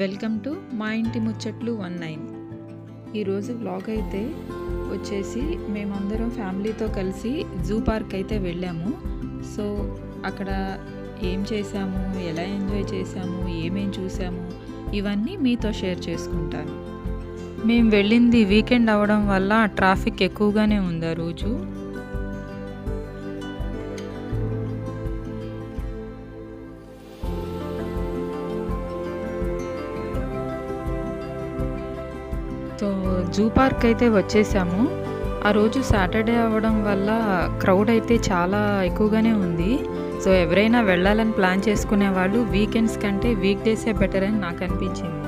Welcome to మా ఇంటి ముచ్చట్లు 19. ఈరోజు వ్లాగ్ అయితే వచ్చేసి మేమందరం ఫ్యామిలీతో కలిసి జూ పార్క్ అయితే వెళ్ళాము. సో అక్కడ ఏం చేసాము, ఎలా ఎంజాయ్ చేసాము, ఏమేం చూసాము, ఇవన్నీ మీతో షేర్ చేసుకుంటాను. మేము వెళ్ళింది వీకెండ్ అవ్వడం వల్ల ట్రాఫిక్ ఎక్కువగానే ఉంది ఆ రోజు. సో జూ పార్క్ అయితే వచ్చేసాము. ఆ రోజు సాటర్డే అవ్వడం వల్ల క్రౌడ్ అయితే చాలా ఎక్కువగానే ఉంది. సో ఎవరైనా వెళ్ళాలని ప్లాన్ చేసుకునే వాళ్ళు వీకెండ్స్ కంటే వీక్ డేసే బెటర్ అని నాకు అనిపించింది.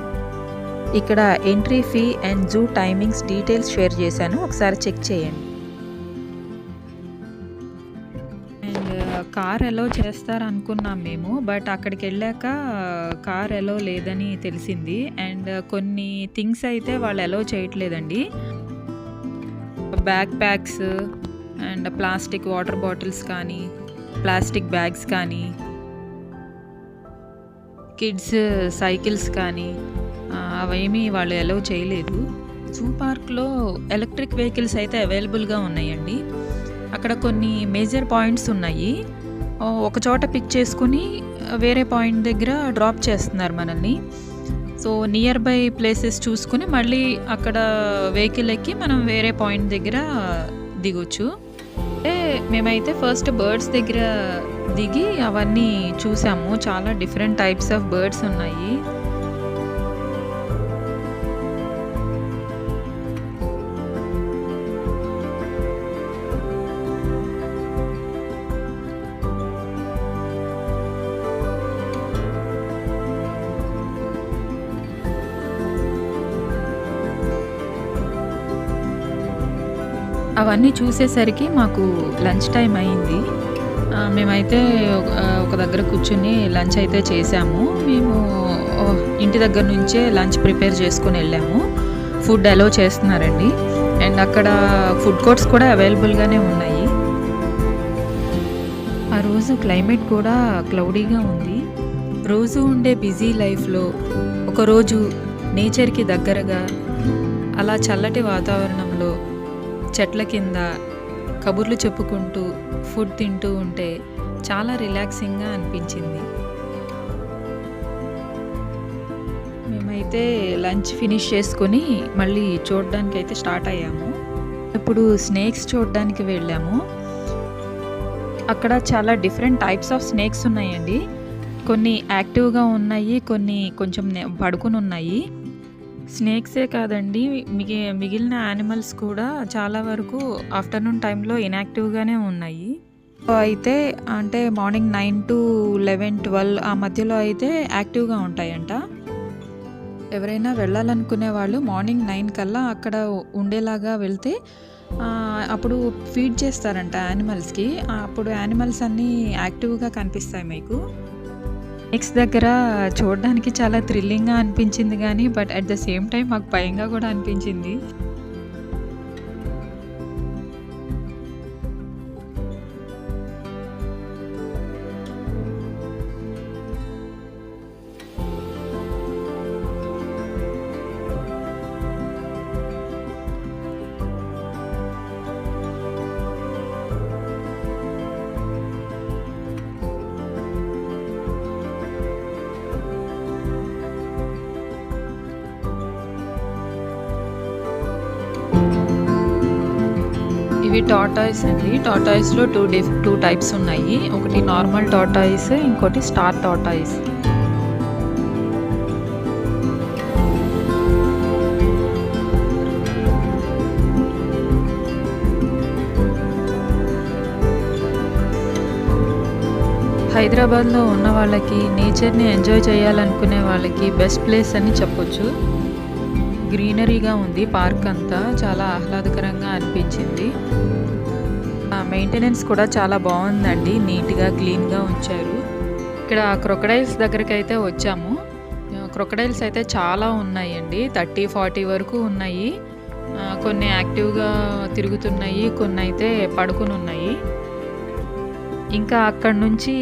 ఇక్కడ entry fee and zoo timings details share చేశాను, ఒకసారి చెక్ చేయండి. కార్ ఎలో చేస్తారు అనుకున్నాం మేము, బట్ అక్కడికి వెళ్ళాక కార్ ఎలో లేదని తెలిసింది. అండ్ కొన్ని థింగ్స్ అయితే వాళ్ళు ఎలో చేయట్లేదండి. Back packs and plastic water bottles కానీ, ప్లాస్టిక్ బ్యాగ్స్ కానీ, కిడ్స్ సైకిల్స్ కానీ అవేమీ వాళ్ళు ఎలో చేయలేదు. జూ పార్క్లో ఎలక్ట్రిక్ వెహికల్స్ అయితే అవైలబుల్గా ఉన్నాయండి. అక్కడ కొన్ని మేజర్ పాయింట్స్ ఉన్నాయి. ఒక చోట పిక్ చేసుకుని వేరే పాయింట్ దగ్గర డ్రాప్ చేస్తున్నారు మనల్ని. సో నియర్ బై ప్లేసెస్ చూసుకుని మళ్ళీ అక్కడ వెహికల్ ఎక్కి మనం వేరే పాయింట్ దగ్గర దిగొచ్చు. అంటే మేమైతే ఫస్ట్ బర్డ్స్ దగ్గర దిగి అవన్నీ చూసాము. చాలా డిఫరెంట్ టైప్స్ ఆఫ్ బర్డ్స్ ఉన్నాయి. అవన్నీ చూసేసరికి మాకు లంచ్ టైం అయింది. మేమైతే ఒక దగ్గర కూర్చుని లంచ్ అయితే చేసాము. మేము ఇంటి దగ్గర నుంచే లంచ్ ప్రిపేర్ చేసుకుని వెళ్ళాము. ఫుడ్ అలో చేస్తున్నారండి. అండ్ అక్కడ ఫుడ్ కోర్ట్స్ కూడా అవైలబుల్గానే ఉన్నాయి. ఆ రోజు క్లైమేట్ కూడా క్లౌడీగా ఉంది. రోజు ఉండే బిజీ లైఫ్లో ఒకరోజు నేచర్కి దగ్గరగా అలా చల్లటి వాతావరణంలో చెట్ల కింద కబుర్లు చెప్పుకుంటూ ఫుడ్ తింటూ ఉంటే చాలా రిలాక్సింగ్గా అనిపించింది. మేమైతే లంచ్ ఫినిష్ చేసుకొని మళ్ళీ చూడడానికి అయితే స్టార్ట్ అయ్యాము. ఇప్పుడు స్నేక్స్ చూడడానికి వెళ్ళాము. అక్కడ చాలా డిఫరెంట్ టైప్స్ ఆఫ్ స్నేక్స్ ఉన్నాయండి. కొన్ని యాక్టివ్గా ఉన్నాయి, కొన్ని కొంచెం పడుకుని ఉన్నాయి. స్నేక్సే కాదండి, మిగిలిన యానిమల్స్ కూడా చాలా వరకు ఆఫ్టర్నూన్ టైంలో ఇన్యాక్టివ్గానే ఉన్నాయి. అయితే అంటే మార్నింగ్ 9 to 11, 12 ఆ మధ్యలో అయితే యాక్టివ్గా ఉంటాయంట. ఎవరైనా వెళ్ళాలనుకునే వాళ్ళు మార్నింగ్ 9 కల్లా అక్కడ ఉండేలాగా వెళ్తే అప్పుడు ఫీడ్ చేస్తారంట యానిమల్స్కి. అప్పుడు యానిమల్స్ అన్నీ యాక్టివ్గా కనిపిస్తాయి మీకు. నెక్స్ట్ దగ్గర చూడడానికి చాలా థ్రిల్లింగ్గా అనిపించింది కానీ but at the same time మాకు భయంగా కూడా అనిపించింది. ఇవి టార్టాయిస్ అండి. టార్టాయిస్లో టూ టైప్స్ ఉన్నాయి. ఒకటి నార్మల్ టార్టాయిస్, ఇంకోటి స్టార్ టార్టాయిస్. హైదరాబాద్లో ఉన్న వాళ్ళకి, నేచర్ని ఎంజాయ్ చేయాలనుకునే వాళ్ళకి బెస్ట్ ప్లేస్ అని చెప్పొచ్చు. గ్రీనరీగా ఉంది పార్క్ అంతా, చాలా ఆహ్లాదకరంగా అనిపించింది. మెయింటెనెన్స్ కూడా చాలా బాగుందండి, నీట్గా క్లీన్గా ఉంచారు. ఇక్కడ క్రొకడైల్స్ దగ్గరికి అయితే వచ్చాము. క్రొకడైల్స్ అయితే చాలా ఉన్నాయండి, 30-40 వరకు ఉన్నాయి. కొన్ని యాక్టివ్గా తిరుగుతున్నాయి, కొన్ని అయితే పడుకుని ఉన్నాయి. ఇంకా అక్కడ నుంచి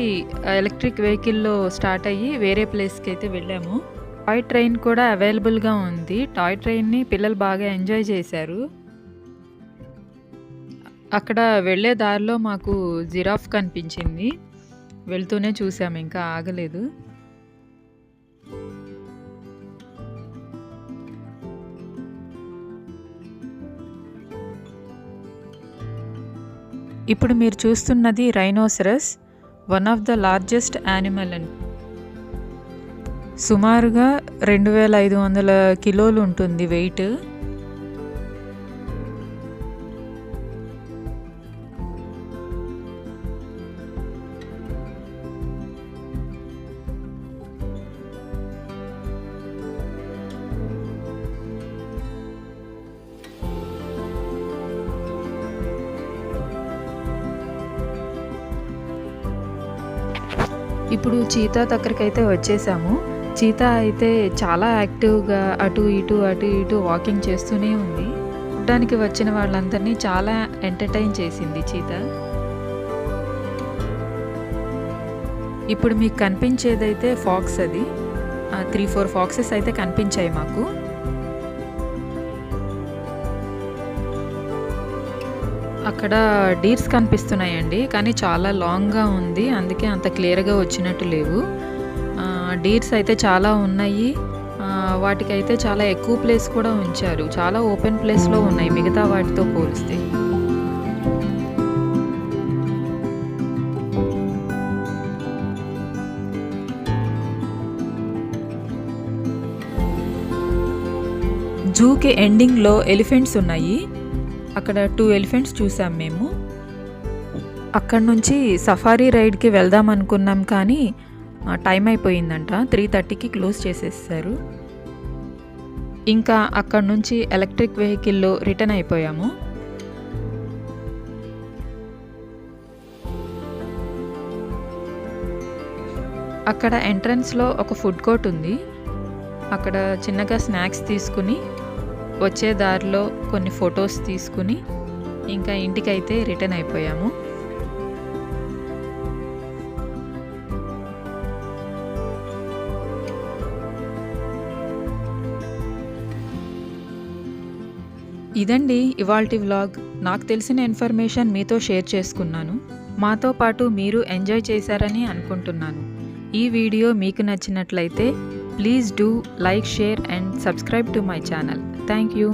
ఎలక్ట్రిక్ వెహికల్లో స్టార్ట్ అయ్యి వేరే ప్లేస్కి అయితే వెళ్ళాము. టాయ్ ట్రైన్ కూడా అవైలబుల్గా ఉంది. టాయ్ ట్రైన్ని పిల్లలు బాగా ఎంజాయ్ చేశారు. అక్కడ వెళ్ళే దారిలో మాకు జిరాఫ్ కనిపించింది. వెళ్తూనే చూసాము, ఇంకా ఆగలేదు. ఇప్పుడు మీరు చూస్తున్నది rhinoceros, one of the largest animal అండి. సుమారుగా 2500 కిలోలు ఉంటుంది వెయిట్. ఇప్పుడు చీతా దగ్గరికైతే వచ్చేసాము. చీతా అయితే చాలా యాక్టివ్గా అటు ఇటు వాకింగ్ చేస్తూనే ఉంది. చూడడానికి వచ్చిన వాళ్ళందరినీ చాలా ఎంటర్టైన్ చేసింది చీతా. ఇప్పుడు మీకు కనిపించేదైతే ఫాక్స్. అది 3-4 ఫాక్సెస్ అయితే కనిపించాయి మాకు. అక్కడ డీర్స్ కనిపిస్తున్నాయండి, కానీ చాలా లాంగ్గా ఉంది, అందుకే అంత క్లియర్గా వచ్చినట్టు లేవు. డీర్స్ అయితే చాలా ఉన్నాయి. వాటికైతే చాలా ఎక్కువ ప్లేస్ కూడా ఉంచారు. చాలా ఓపెన్ ప్లేస్లో ఉన్నాయి మిగతా వాటితో పోలిస్తే. జూకి ఎండింగ్లో ఎలిఫెంట్స్ ఉన్నాయి. అక్కడ 2 ఎలిఫెంట్స్ చూసాం మేము. అక్కడ నుంచి సఫారీ రైడ్కి వెళ్దాం అనుకున్నాం, కానీ టైం అయిపోయిందంట. 3:30కి క్లోజ్ చేసేసారు. ఇంకా అక్కడ నుంచి ఎలక్ట్రిక్ వెహికల్లో రిటర్న్ అయిపోయాము. అక్కడ ఎంట్రన్స్లో ఒక ఫుడ్ కోర్ట్ ఉంది. అక్కడ చిన్నగా స్నాక్స్ తీసుకుని వచ్చే దారిలో కొన్ని ఫొటోస్ తీసుకుని ఇంకా ఇంటికైతే రిటర్న్ అయిపోయాము. ఇదండి ఇవాల్టి వ్లాగ్. నాకు తెలిసిన ఇన్ఫర్మేషన్ మీతో షేర్ చేసుకున్నాను. మాతో పాటు మీరు ఎంజాయ్ చేశారని అనుకుంటున్నాను. ఈ వీడియో మీకు నచ్చినట్లయితే please do like, share and subscribe to my channel. Thank you.